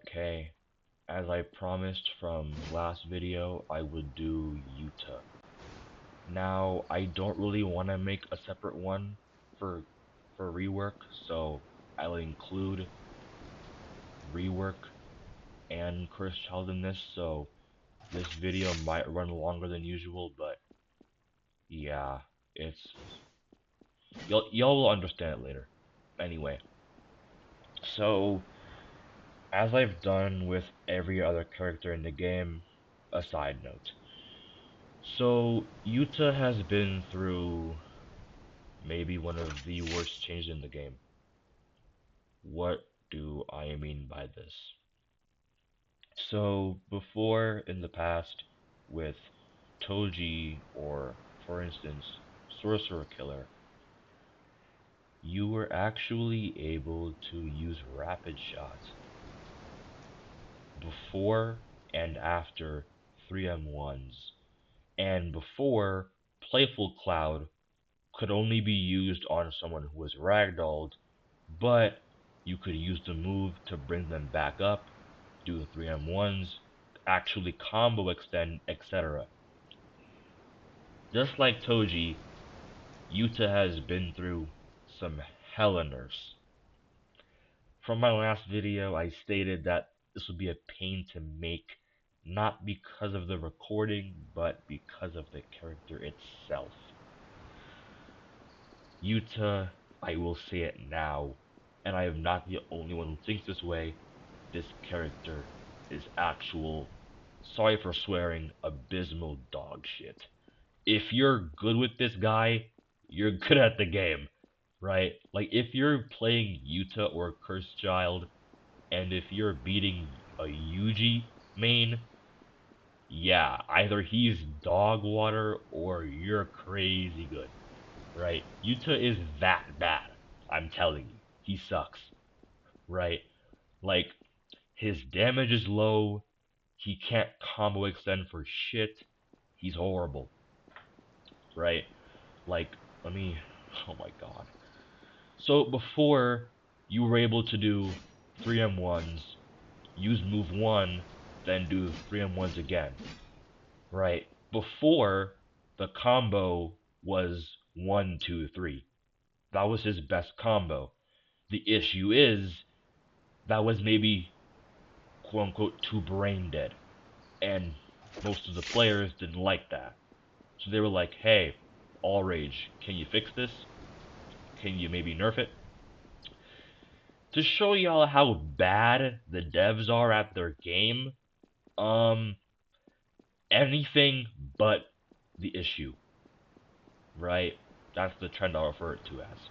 Okay, as I promised from last video, I would do Yuta. Now, I don't really want to make a separate one for rework, so I'll include rework and Cursed Child in this, so this video might run longer than usual, but yeah, it's y'all will understand it later. Anyway, so as I've done with every other character in the game, a side note. So, Yuta has been through maybe one of the worst changes in the game. What do I mean by this? So, before in the past, with Toji or, for instance, Sorcerer Killer, you were actually able to use rapid shots before and after 3M1s, and before Playful Cloud could only be used on someone who was ragdolled, but you could use the move to bring them back up, do the 3M1s, actually combo extend, etc. Just like Toji, Yuta has been through some hella nerfs. From my last video, I stated that this would be a pain to make, not because of the recording, but because of the character itself. Yuta, I will say it now, and I am not the only one who thinks this way, this character is actual, sorry for swearing, abysmal dog shit. If you're good with this guy, you're good at the game, right? Like, if you're playing Yuta or Cursed Child, and if you're beating a Yuji main, yeah, either he's dog water or you're crazy good, right? Yuta is that bad. I'm telling you, he sucks, right? Like, his damage is low, he can't combo extend for shit, he's horrible, right? Like, let me, oh my god. So before, you were able to do 3M1s, use move 1, then do 3M1s again, right? Before, the combo was 1, 2, 3. That was his best combo. The issue is, that was maybe quote unquote too brain dead. And most of the players didn't like that. So they were like, hey, All Rage, can you fix this? Can you maybe nerf it? To show y'all how bad the devs are at their game, um, anything but the issue, right? That's the trend I'll refer to as.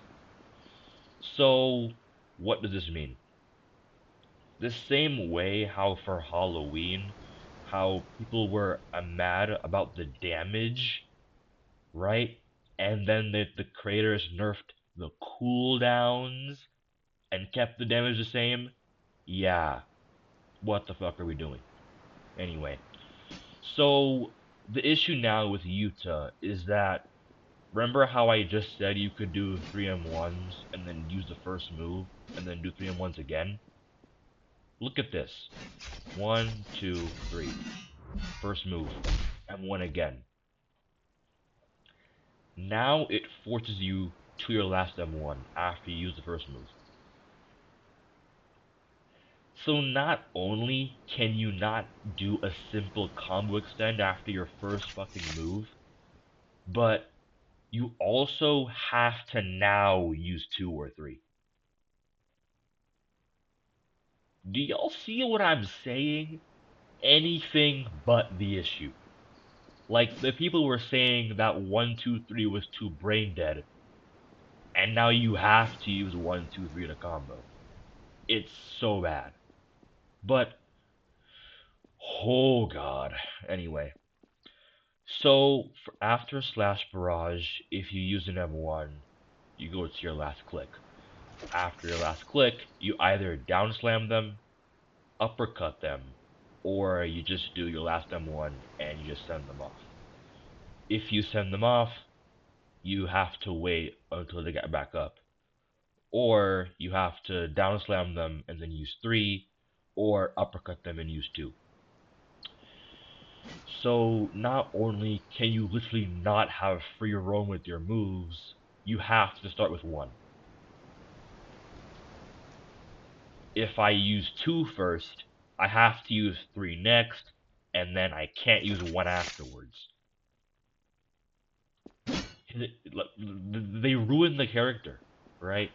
So, what does this mean? The same way how for Halloween, how people were mad about the damage, right? And then the creators nerfed the cooldowns and kept the damage the same. Yeah, what the fuck are we doing? Anyway, so the issue now with Yuta is that, remember how I just said you could do 3M1s and then use the first move and then do 3M1s again? Look at this. 1, 2, 3. First move. M1 again. Now it forces you to your last M1 after you use the first move. So not only can you not do a simple combo extend after your first fucking move, but you also have to now use 2 or 3. Do y'all see what I'm saying? Anything but the issue. Like, the people were saying that 1, 2, 3 was too brain dead, and now you have to use 1, 2, 3 to combo. It's so bad. But, oh god. Anyway, so after Slash Barrage, if you use an M1, you go to your last click. After your last click, you either down slam them, uppercut them, or you just do your last M1 and you just send them off. If you send them off, you have to wait until they get back up. Or you have to down slam them and then use 3, or uppercut them and use 2. So not only can you literally not have free roam with your moves, you have to start with 1. If I use 2 first, I have to use 3 next, and then I can't use 1 afterwards. They ruin the character, right?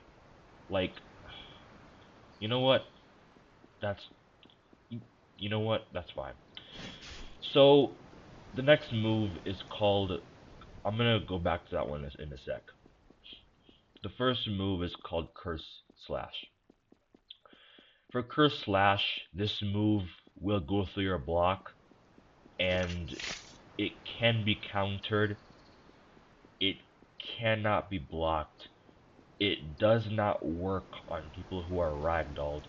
Like, you know what? That's you know what? That's fine. So the next move is called. I'm gonna go back to that one in a sec. The first move is called Curse Slash. For Curse Slash, this move will go through your block, and it can be countered. It cannot be blocked. It does not work on people who are ragdolled.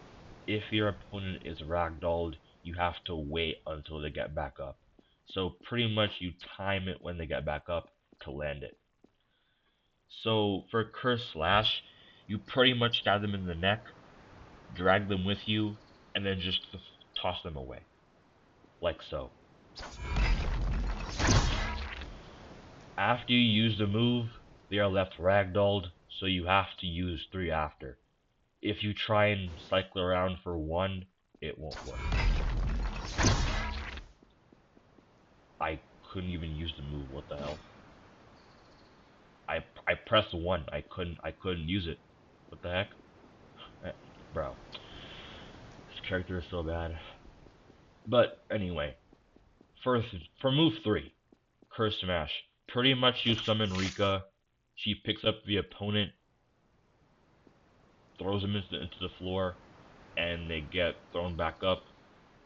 If your opponent is ragdolled, you have to wait until they get back up. So pretty much you time it when they get back up to land it. So for Curse Slash, you pretty much stab them in the neck, drag them with you, and then just toss them away. Like so. After you use the move, they are left ragdolled, so you have to use 3 after. If you try and cycle around for 1, it won't work. I couldn't even use the move, what the hell? I pressed 1, I couldn't use it. What the heck? Bro. This character is so bad. But anyway, for move 3, Curse Smash. Pretty much you summon Rika, she picks up the opponent, throws them into the floor, and they get thrown back up,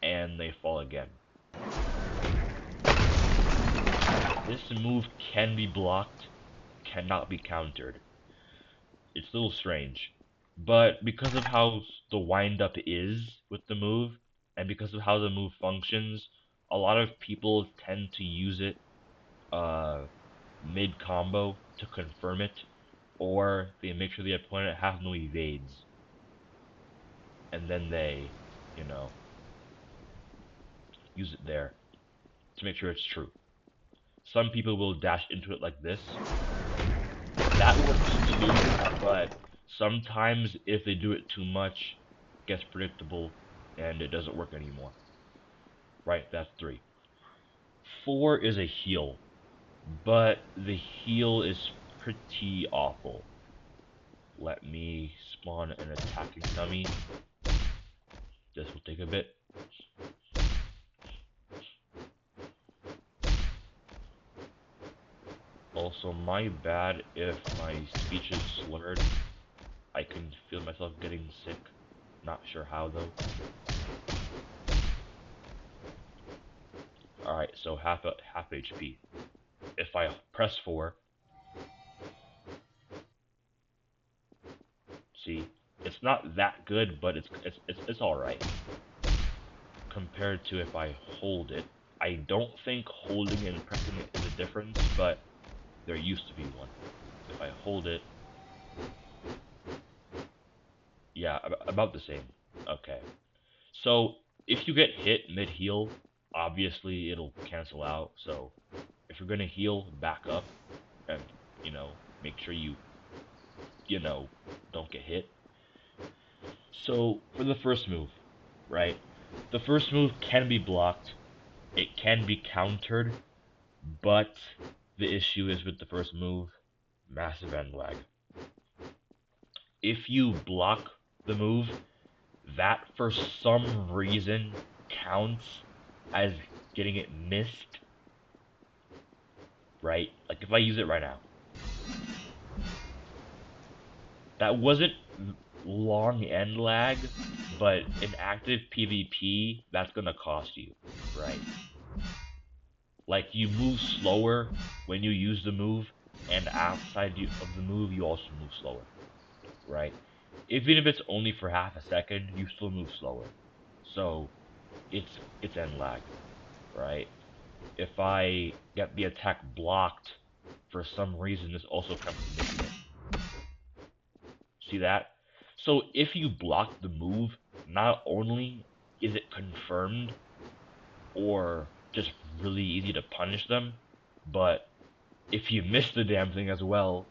and they fall again. This move can be blocked, cannot be countered. It's a little strange. But because of how the windup is with the move, and because of how the move functions, a lot of people tend to use it mid combo to confirm it, or they make sure the opponent has no evades, and then they, you know, use it there to make sure it's true. Some people will dash into it like this. That works too, but sometimes if they do it too much, it gets predictable and it doesn't work anymore. Right, that's 3. 4 is a heal, but the heal is pretty awful. Let me spawn an attacking dummy. This will take a bit. Also, my bad if my speech is slurred. I can feel myself getting sick. Not sure how though. Alright, so half HP. If I press 4, see, it's not that good, but it's all right compared to if I hold it. I don't think holding and pressing it is a difference, but there used to be one. If I hold it, yeah, about the same. Okay. So if you get hit mid heal, obviously it'll cancel out. So if you're gonna heal, back up and make sure you don't get hit. So for the first move, right? The first move can be blocked, it can be countered, but the issue is with the first move, massive end lag. If you block the move, that for some reason counts as getting it missed, right? Like if I use it right now, that wasn't long end lag, but in active PvP, that's gonna cost you, right? Like you move slower when you use the move, and outside of the move, you also move slower, right? Even if it's only for half a second, you still move slower. So it's end lag, right? If I get the attack blocked for some reason, this also comes to missing it. See that? So if you block the move, not only is it confirmed or just really easy to punish them? But if you miss the damn thing as well,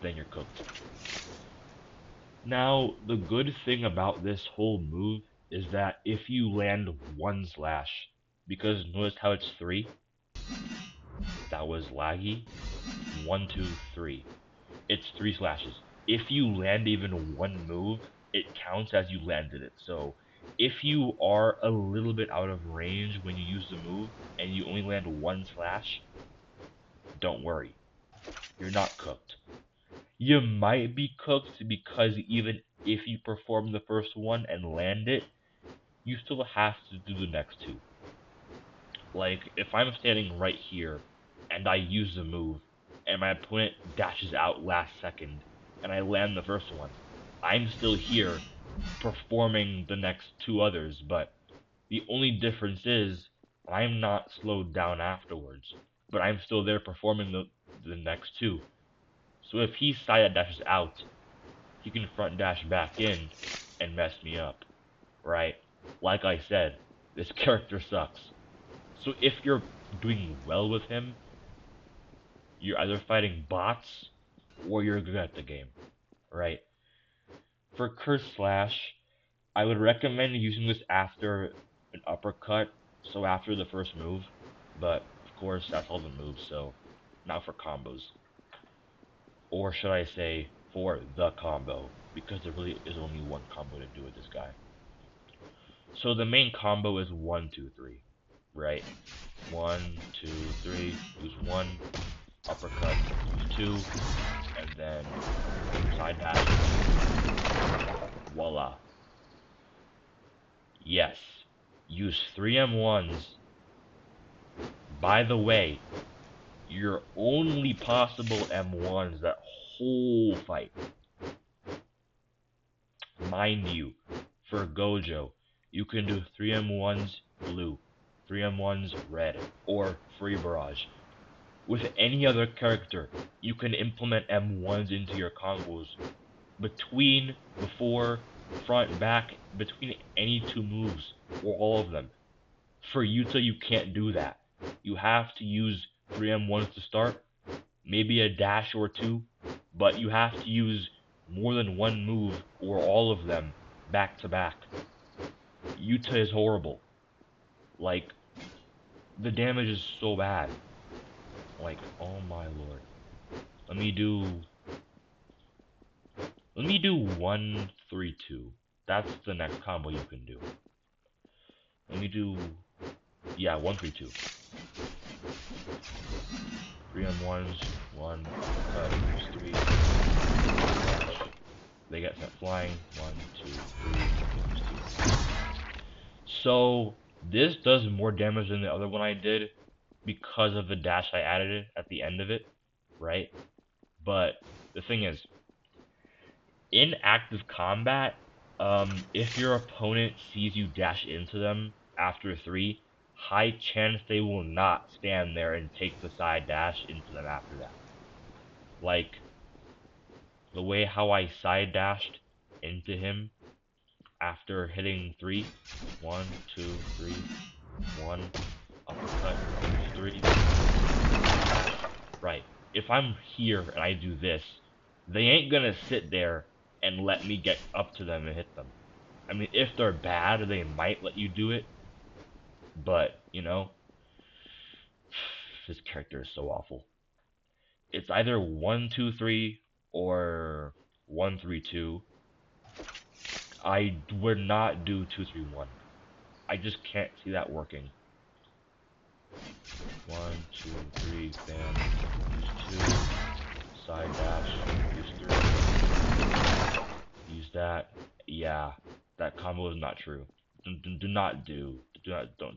then you're cooked. Now, the good thing about this whole move is that if you land one slash, because notice how it's three? That was laggy. One, two, three. It's three slashes. If you land even one move, it counts as you landed it. So if you are a little bit out of range when you use the move and you only land one slash, don't worry. You're not cooked. You might be cooked because even if you perform the first one and land it, you still have to do the next two. Like, if I'm standing right here and I use the move and my opponent dashes out last second and I land the first one, I'm still here performing the next two others, but the only difference is I'm not slowed down afterwards, but I'm still there performing the next two. So if he side dashes out, he can front dash back in and mess me up, right? Like I said, this character sucks. So if you're doing well with him, you're either fighting bots or you're good at the game, right? For Curse Slash, I would recommend using this after an uppercut, so after the first move, but of course that's all the moves, so not for combos. Or should I say, for the combo, because there really is only one combo to do with this guy. So the main combo is 1, 2, 3, right? 1, 2, 3, use 1, uppercut, use 2, and then side dash, voila. Yes, use 3 M1s. By the way, your only possible M1s that whole fight. Mind you, for Gojo, you can do 3 M1s blue, 3 M1s red, or free barrage. With any other character, you can implement M1s into your combos between, before, front, back, between any two moves, or all of them. For Yuta, you can't do that. You have to use 3 M1s to start, maybe a dash or two, but you have to use more than one move or all of them back to back. Yuta is horrible. Like, the damage is so bad. Like, oh my lord. Let me do 1 3 2. That's the next combo you can do. Let me do, yeah, 1 3 2. 3 M1s, 1 uppercut, use 3. They get sent flying. 1 2 3. Use 2. So this does more damage than the other one I did because of the dash I added at the end of it, right? But the thing is, in active combat, if your opponent sees you dash into them after 3, high chance they will not stand there and take the side dash into them after that. Like, the way how I side dashed into him after hitting 3, 1 2 3, 1, uppercut, 3, right. If I'm here and I do this, they ain't gonna sit there and let me get up to them and hit them. I mean, if they're bad, they might let you do it, but, you know, this character is so awful. It's either 1 2 3 or 1 3 2. I would not do 2 3 1. I just can't see that working. 1 2 3, bam, use 2, side dash, use 3, use that. Yeah, that combo is not true. Don't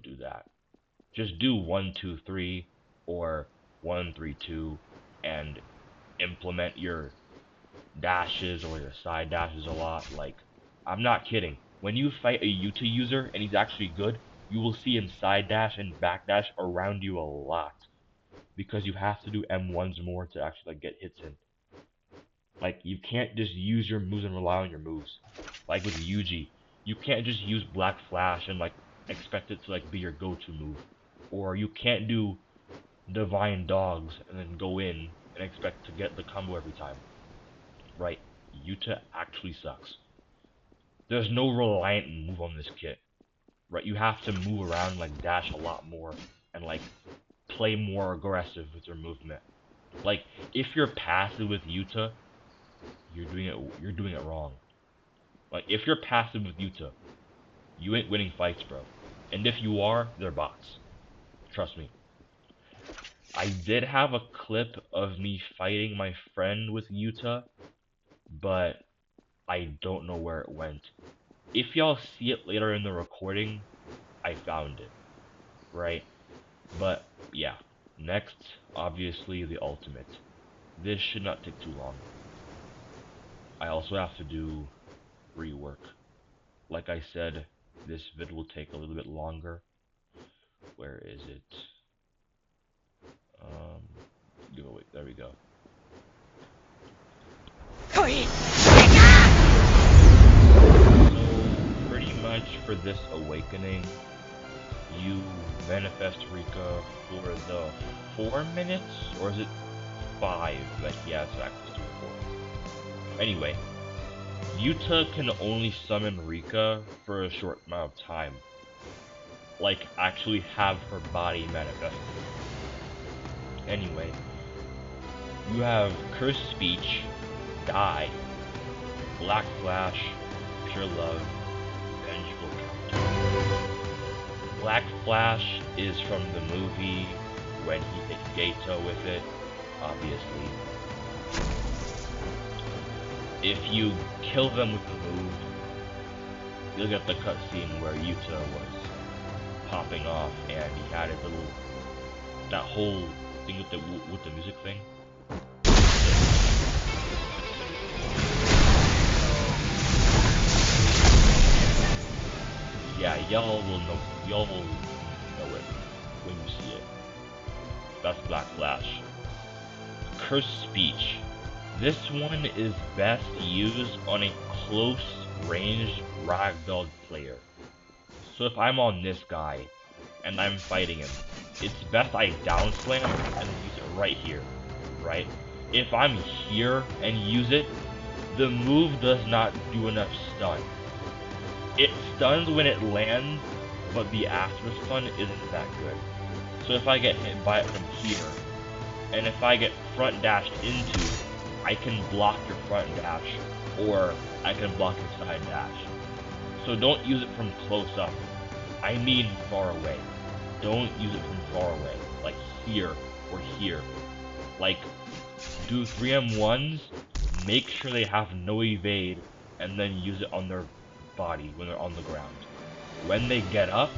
do that. Just do 1 2 3 or 1 3 2 and implement your dashes or your side dashes a lot. Like, I'm not kidding. When you fight a Yuta user and he's actually good, you will see him side dash and back dash around you a lot. Because you have to do M1s more to actually like, get hits in. Like, you can't just use your moves and rely on your moves. Like with Yuji. You can't just use Black Flash and like expect it to like be your go-to move. Or you can't do Divine Dogs and then go in and expect to get the combo every time. Right? Yuta actually sucks. There's no reliant move on this kit. Right? You have to move around, like dash a lot more and like play more aggressive with your movement. Like if you're passive with Yuta, you're doing it wrong. Like if you're passive with Yuta, you ain't winning fights, bro. And if you are, they're bots. Trust me. I did have a clip of me fighting my friend with Yuta, but I don't know where it went. If y'all see it later in the recording, I found it. Right? But yeah. Next, obviously the ultimate. This should not take too long. I also have to do rework. Like I said, this vid will take a little bit longer. Where is it? Wait, there we go. So, pretty much for this awakening, you manifest Rika for the 4 minutes, or is it 5 that he has access to for? Anyway, Yuta can only summon Rika for a short amount of time. Like, actually have her body manifested. Anyway, you have Cursed Speech, Die, Black Flash, Pure Love, Vengeful Counter. Black Flash is from the movie when he hit Gato with it, obviously. If you kill them with the move, you'll get the cutscene where Yuta was popping off and he had his little, that whole thing with the music thing. Yeah, y'all will know it when you see it. That's Black Flash. Cursed Speech. This one is best used on a close range ragdoll player. So if I'm on this guy and I'm fighting him, it's best I down slam and use it right here, right? If I'm here and use it, the move does not do enough stun. It stuns when it lands, but the after stun isn't that good. So if I get hit by it from here, and if I get front dashed into, I can block your front dash, or I can block your side dash. So don't use it from close up. I mean far away. Don't use it from far away, like here or here. Like, do 3M1s, make sure they have no evade, and then use it on their body when they're on the ground. When they get up,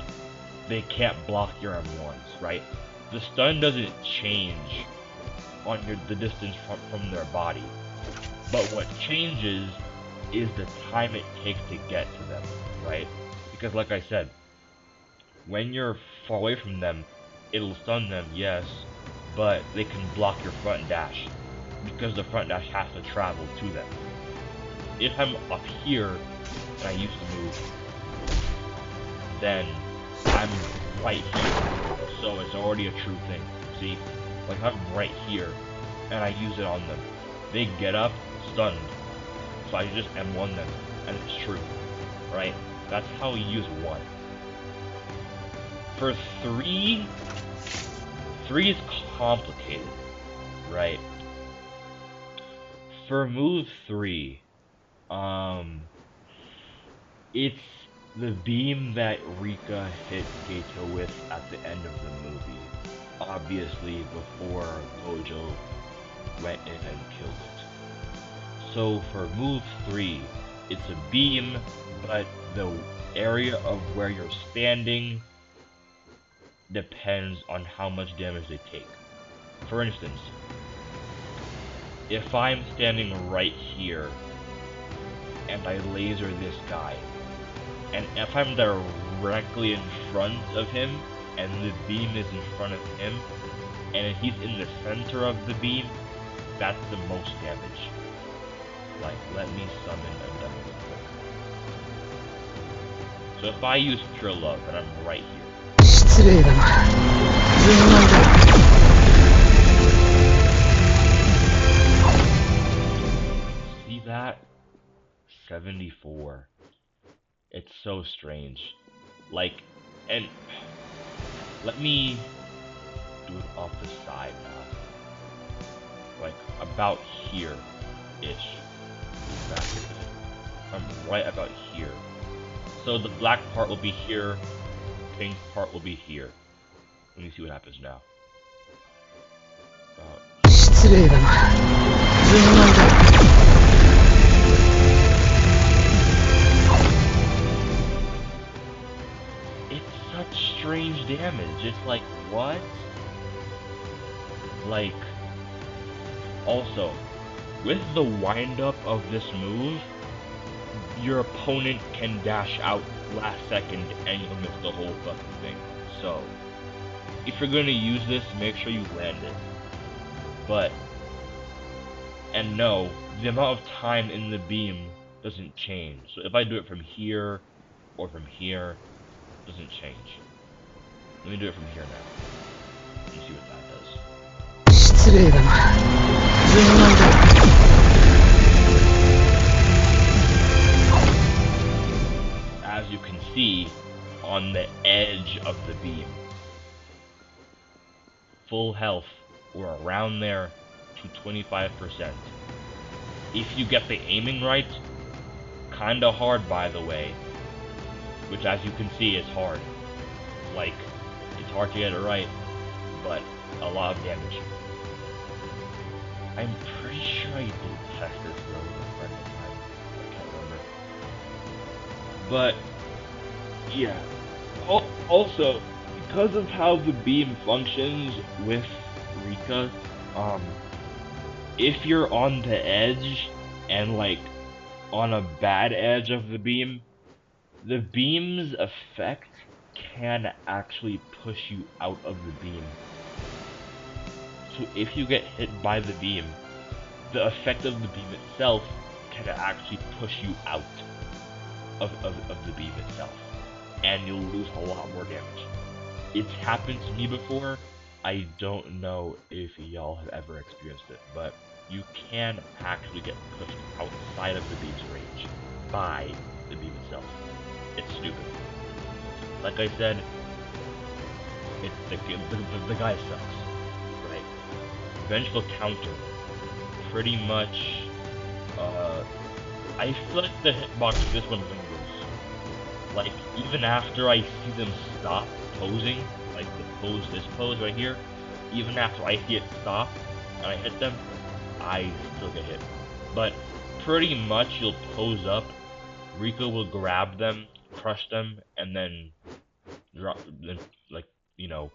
they can't block your M1s, right? The stun doesn't change on the distance from their body, but what changes is the time it takes to get to them, right? Because like I said, when you're far away from them, it'll stun them, yes, but they can block your front dash, because the front dash has to travel to them. If I'm up here, and I use the move, then I'm right here, so it's already a true thing, see? Like, I'm right here, and I use it on them. They get up, stunned, so I just M1 them, and it's true, right? That's how we use 1. For 3 is complicated, right? For move 3, it's the beam that Rika hit Gato with at the end of the movie. Obviously, before Gojo went in and killed it. So for move 3, it's a beam, but the area of where you're standing depends on how much damage they take. For instance, if I'm standing right here, and I laser this guy, and if I'm directly in front of him, and the beam is in front of him, and he's in the center of the beam, that's the most damage. Like, let me summon a double. So if I use Pure Love, and I'm right here. 失礼だな。純愛だ。See that? 74. It's so strange. Like, and let me do it off the side now. Like, about here-ish. I'm right about here. So the black part will be here, pink part will be here. Let me see what happens now. 失礼だな。純愛だ。It's such strange damage. It's like, what? Like, also, with the wind-up of this move, your opponent can dash out last second and you'll miss the whole fucking thing. So, if you're gonna use this, make sure you land it. But, and no, the amount of time in the beam doesn't change. So if I do it from here, or from here, it doesn't change. Let me do it from here now. Let me see what that does. 失礼だな。純愛だ。As you can see, on the edge of the beam, full health, or around there, to 25%. If you get the aiming right, kinda hard by the way, which as you can see is hard. Like, it's hard to get it right, but a lot of damage. I'm pretty sure I did test this though with a friend of mine. I can't remember. But, yeah. Also, because of how the beam functions with Rika, if you're on the edge and like on a bad edge of the beam's effect can actually push you out of the beam. So if you get hit by the beam, the effect of the beam itself can actually push you out of the beam itself. And you'll lose a lot more damage. It's happened to me before. I don't know if y'all have ever experienced it, but you can actually get pushed outside of the beam's range by the beam itself. It's stupid. Like I said, the guy sucks, right? Vengeful counter, pretty much. I feel like the hitbox of this one lingers. Like even after I see them stop posing, like this pose right here, even after I see it stop and I hit them, I still get hit. But pretty much you'll pose up, Rico will grab them, crush them, and then drop them, like, you know,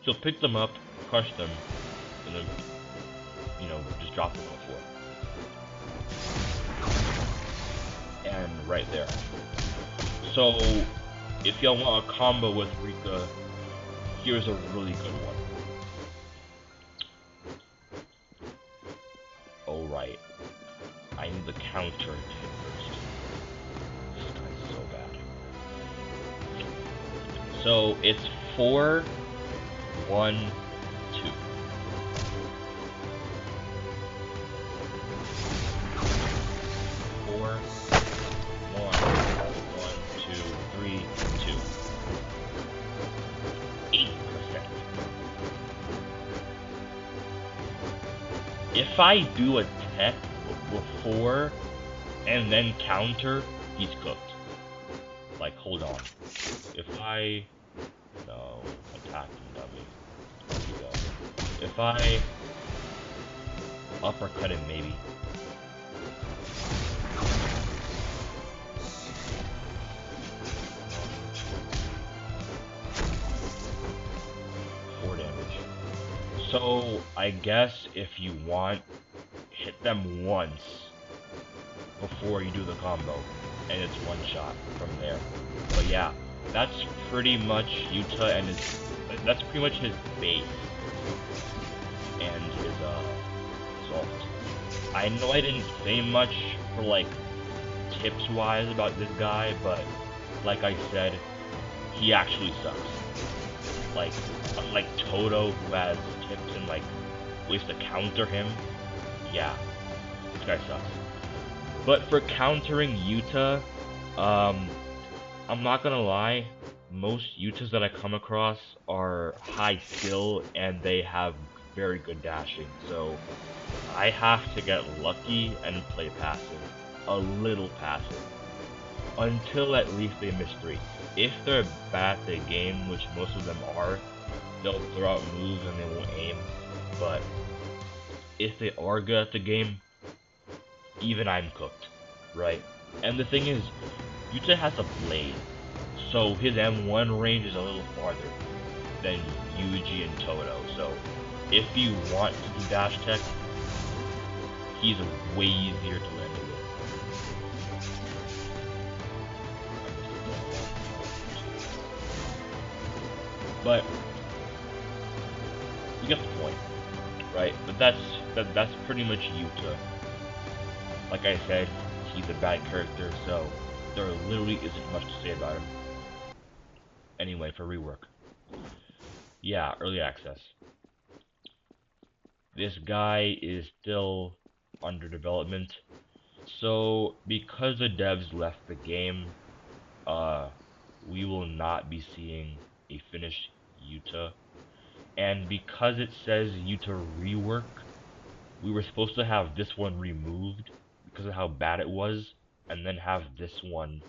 she'll pick them up, crush them, and then, you know, just drop them on the floor. And right there. So, if y'all want a combo with Rika, here's a really good one. Alright. I need the counter to hit first. This guy's so bad. So, it's 4, 1, 2. 4, 1, 1, 2, 3, 2. 8%. If I do a tech before and then counter, he's cooked. Like, hold on. If I... No, attacking dummy. There you go. If I... uppercut him, maybe. So, I guess if you want, hit them once before you do the combo, and it's one shot from there. But yeah, that's pretty much Yuta and that's pretty much his base and his result. I know I didn't say much for like tips wise about this guy, but like I said, he actually sucks. Like, unlike Toto, who has tips and like ways to counter him, yeah, this guy sucks. But for countering Yuta, I'm not gonna lie, most Yutas that I come across are high skill and they have very good dashing, so I have to get lucky and play passive. A little passive. Until at least they miss 3. If they're bad at the game, which most of them are, they'll throw out moves and they won't aim. But if they are good at the game, even I'm cooked, right? And the thing is, Yuta has a blade, so his M1 range is a little farther than Yuji and Toto. So if you want to do dash tech, he's way easier to land with. But you get the point, right? But that's pretty much Yuta. Like I said, he's a bad character, so there literally isn't much to say about him. Anyway, for rework. Yeah, early access. This guy is still under development. So because the devs left the game, we will not be seeing a finished Yuta. And because it says Yuta rework, we were supposed to have this one removed because of how bad it was, and then have this one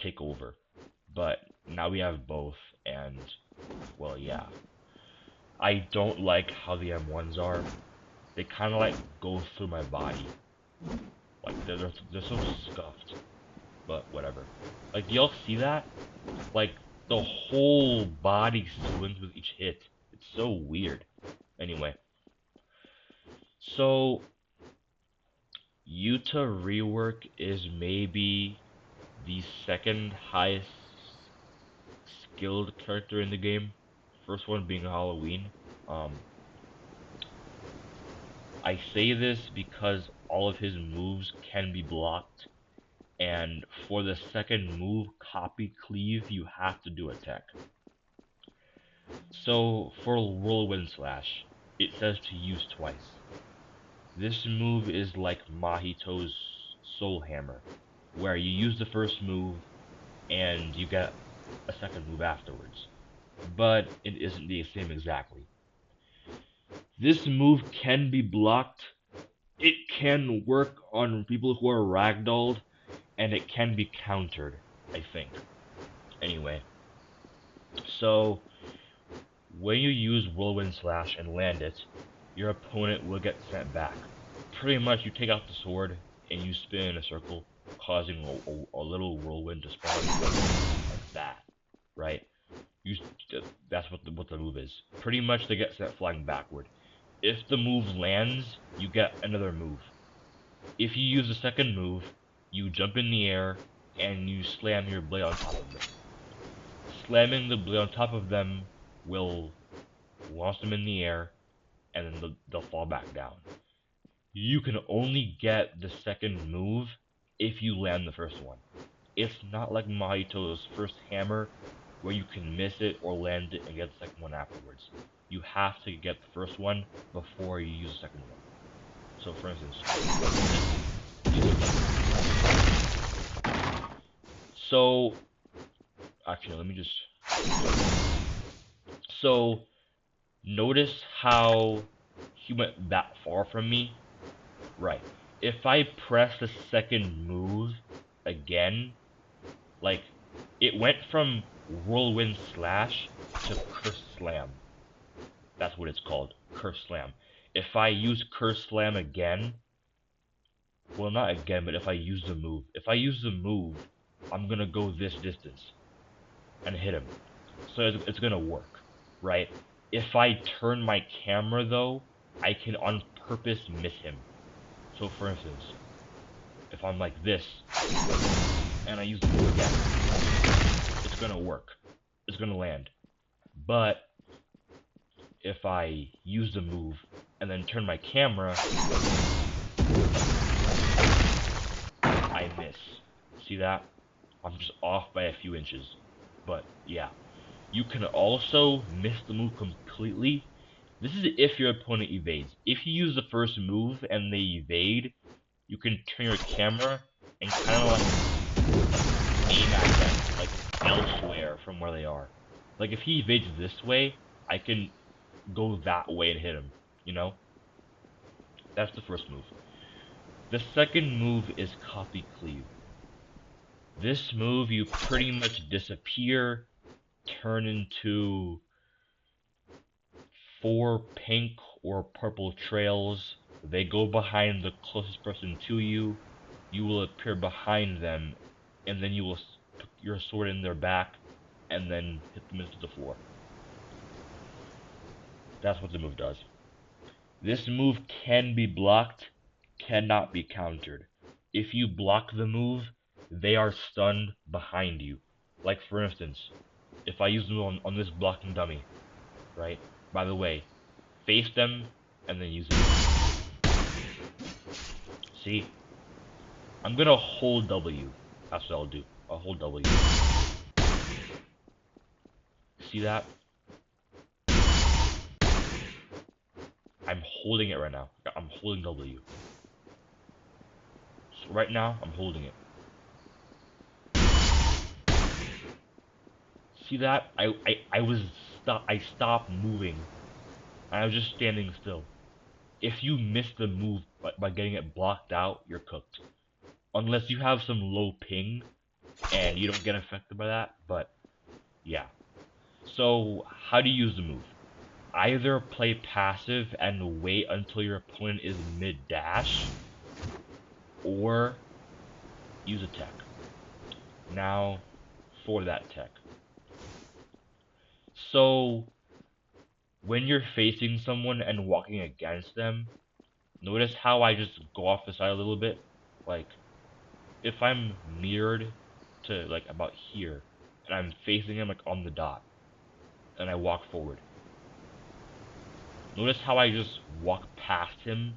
take over. But now we have both, and well, yeah. I don't like how the M1s are. They kind of like go through my body. Like they're so scuffed. But whatever. Like, do y'all see that? Like the whole body swings with each hit. It's so weird. Anyway, so Yuta rework is maybe the second highest skilled character in the game. First one being Halloween. Um, I say this because all of his moves can be blocked, and for the second move, copy cleave, you have to do a tech. So for Whirlwind Slash, it says to use twice. This move is like Mahito's Soul Hammer, where you use the first move and you get a second move afterwards. But it isn't the same exactly. This move can be blocked. It can work on people who are ragdolled, and it can be countered, I think. Anyway, so when you use Whirlwind Slash and land it, your opponent will get sent back. Pretty much, you take out the sword and you spin in a circle, causing a little whirlwind to spawn like that, right? You, that's what the move is. Pretty much, they get sent flying backward. If the move lands, you get another move. If you use the second move, you jump in the air and you slam your blade on top of them. Slamming the blade on top of them will launch them in the air, and then they'll fall back down. You can only get the second move if you land the first one. It's not like Mahito's first hammer, where you can miss it or land it and get the second one afterwards. You have to get the first one before you use the second one. So for instance, so actually let me just, so notice how he went that far from me? Right. If I press the second move again, like, it went from Whirlwind Slash to Curse Slam. That's what it's called, Curse Slam. If I use Curse Slam again, well, not again, but if I use the move, I'm gonna go this distance and hit him. So it's gonna work, right? If I turn my camera, though, I can on purpose miss him. So for instance, if I'm like this, and I use the move again, it's gonna work. It's gonna land. But if I use the move and then turn my camera, I miss. See that? I'm just off by a few inches. But yeah. You can also miss the move completely. This is if your opponent evades. If you use the first move and they evade, you can turn your camera and kind of like aim at them like elsewhere from where they are. Like if he evades this way, I can go that way and hit him. You know, that's the first move. The second move is copy cleave. This move you pretty much disappear, turn into 4 pink or purple trails. They go behind the closest person to you. You will appear behind them, and then you will put your sword in their back, and then hit them into the floor. That's what the move does. This move can be blocked, cannot be countered. If you block the move, they are stunned behind you. Like for instance, if I use the move on this blocking dummy, right? By the way, face them and then use it. See, I'm gonna hold W. That's what I'll do. I'll hold W. See that? I'm holding it right now. I'm holding W. So right now, I'm holding it. See that? I stopped moving. I was just standing still. If you miss the move by getting it blocked out, you're cooked. Unless you have some low ping and you don't get affected by that, but yeah. So, how do you use the move? Either play passive and wait until your opponent is mid-dash, or use a tech. Now, for that tech. So, when you're facing someone and walking against them, notice how I just go off the side a little bit? Like, if I'm mirrored to, like, about here, and I'm facing him, like, on the dot, and I walk forward. Notice how I just walk past him?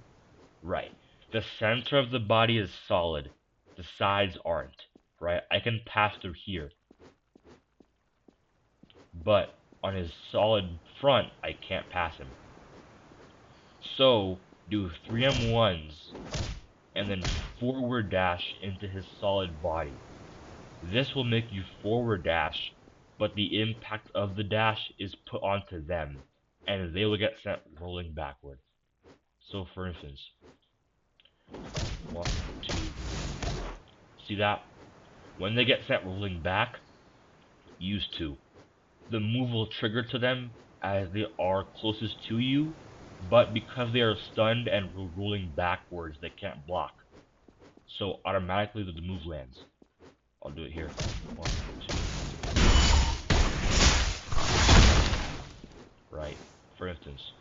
Right. The center of the body is solid. The sides aren't. Right? I can pass through here. But on his solid front, I can't pass him. So, do 3M1s and then forward dash into his solid body. This will make you forward dash, but the impact of the dash is put onto them, and they will get sent rolling backward. So for instance, 1, 2, see that? When they get sent rolling back, use 2. The move will trigger to them as they are closest to you, but because they are stunned and rolling backwards, they can't block. So automatically the move lands. I'll do it here. 1, 2. Right. For instance,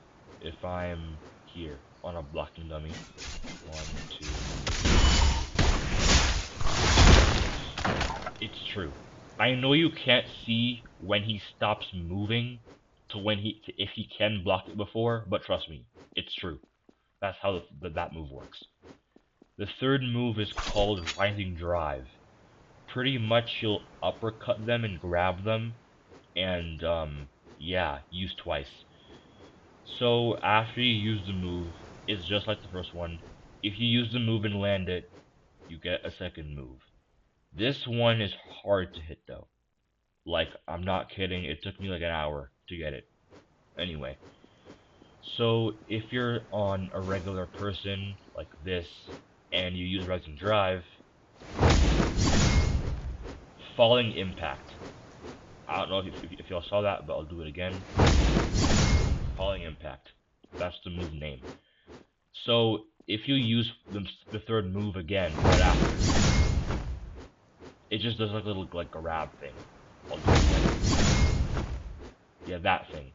if I'm here on a blocking dummy, 1, 2. It's true. I know you can't see when he stops moving to if he can block it before, but trust me, it's true. That's how that move works. The third move is called Rising Drive. Pretty much you'll uppercut them and grab them, and yeah, use twice. So after you use the move, it's just like the first one. If you use the move and land it, you get a second move. This one is hard to hit though. Like, I'm not kidding, it took me like an hour to get it. Anyway, so if you're on a regular person like this, and you use Rising Drive, Falling Impact. I don't know if y'all saw that, but I'll do it again. Falling Impact. That's the move name. So if you use the third move again right after, it just does like a little like grab thing. I'll do it again. Yeah, that thing.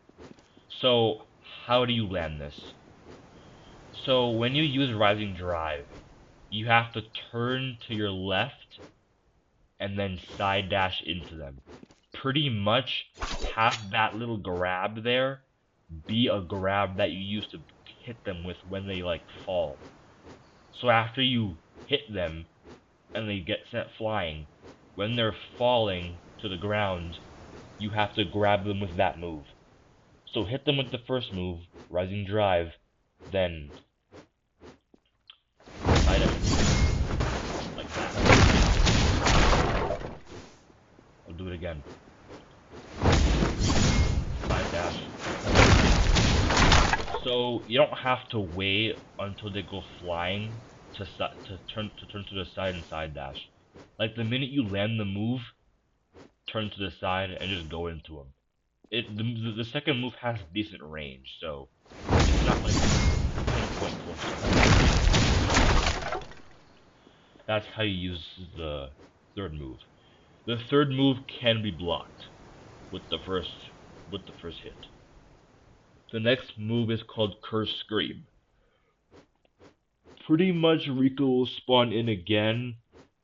So how do you land this? So when you use Rising Drive, you have to turn to your left and then side dash into them. Pretty much have that little grab there be a grab that you use to hit them with when they like fall. So after you hit them and they get sent flying, When they're falling to the ground, you have to grab them with that move. So hit them with the first move, Rising Drive, then side like that. I'll do it again. Side dash. So you don't have to wait until they go flying to turn to the side and side dash. Like the minute you land the move, turn to the side and just go into them. The second move has decent range, so it's not like pinpoint close. That's how you use the third move. The third move can be blocked with the first hit. The next move is called Curse Scream. Pretty much Rika will spawn in again,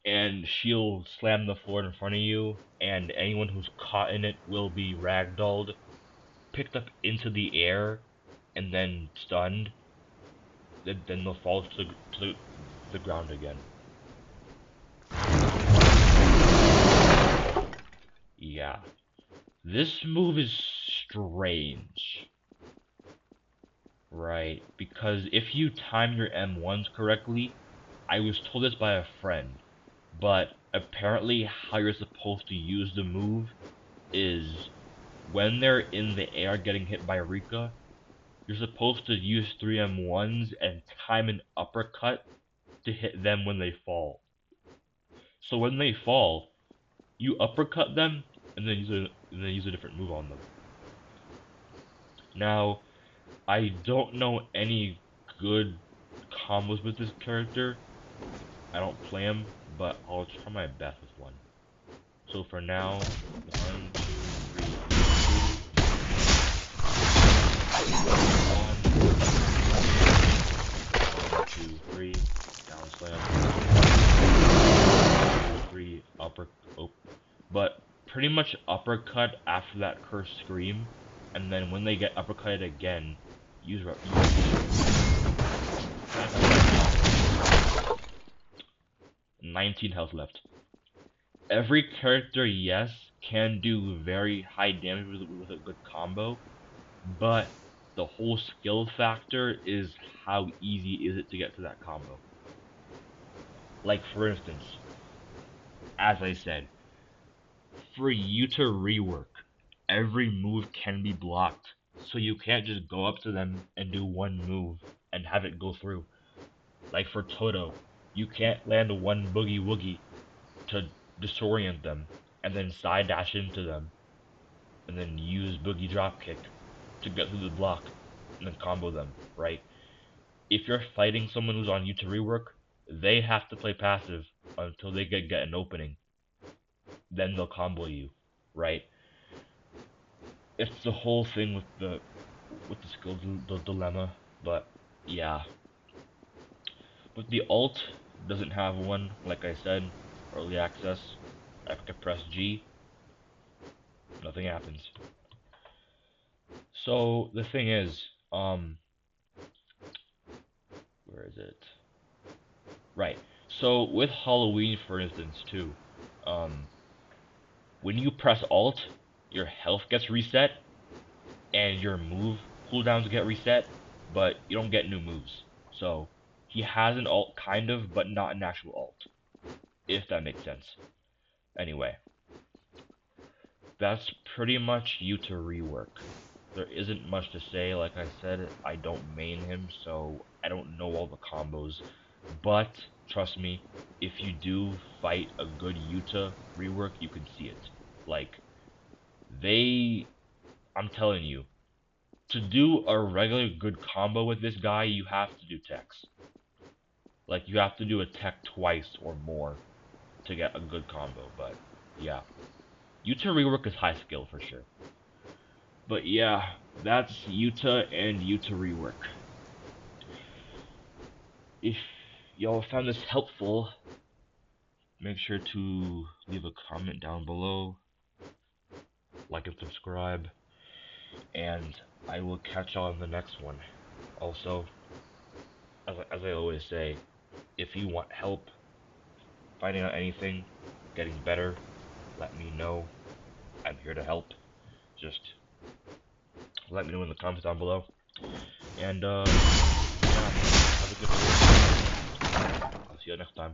and she'll slam the floor in front of you, and anyone who's caught in it will be ragdolled, picked up into the air, and then stunned. Then they'll fall to the ground again. Yeah. This move is strange, right? Because if you time your M1s correctly, I was told this by a friend, but apparently how you're supposed to use the move is when they're in the air getting hit by Rika, you're supposed to use 3M1s and time an uppercut to hit them when they fall. So when they fall, you uppercut them and then use a different move on them. Now, I don't know any good combos with this character. I don't play him, but I'll try my best with one. So for now, one, two, three, one, two, three, down slam, two, three, upper, oh, but pretty much uppercut after that curse scream, and then when they get uppercutted again, that's 19 health left. Every character, yes, can do very high damage with a good combo, but the whole skill factor is how easy is it to get to that combo. Like for instance, as I said, for you to rework, every move can be blocked, so you can't just go up to them and do one move and have it go through. Like for Toto, you can't land one boogie woogie to disorient them and then side dash into them and then use boogie dropkick to get through the block and then combo them, right? If you're fighting someone who's on you to rework, they have to play passive until they get an opening. Then they'll combo you, right? It's the whole thing with the skill dilemma, but yeah. But the alt doesn't have one, like I said, early access. I can press G, nothing happens. So the thing is, where is it? Right. So with Halloween, for instance, too, um, when you press Alt, your health gets reset and your move cooldowns get reset, but you don't get new moves. So he has an alt kind of, but not an actual alt, if that makes sense. Anyway, that's pretty much you to rework. There isn't much to say. Like I said, I don't main him, so I don't know all the combos. But trust me, if you do fight a good Yuta rework, you can see it. Like they, I'm telling you, to do a regular good combo with this guy, you have to do techs. Like you have to do a tech twice or more to get a good combo. But yeah, Yuta rework is high skill for sure. But yeah, that's Yuta and Yuta rework. If y'all found this helpful, make sure to leave a comment down below, like and subscribe, and I will catch y'all in the next one. Also, as I always say, if you want help finding out anything, getting better, let me know. I'm here to help. Just let me know in the comments down below. And yeah, have a good day. I'll see you next time.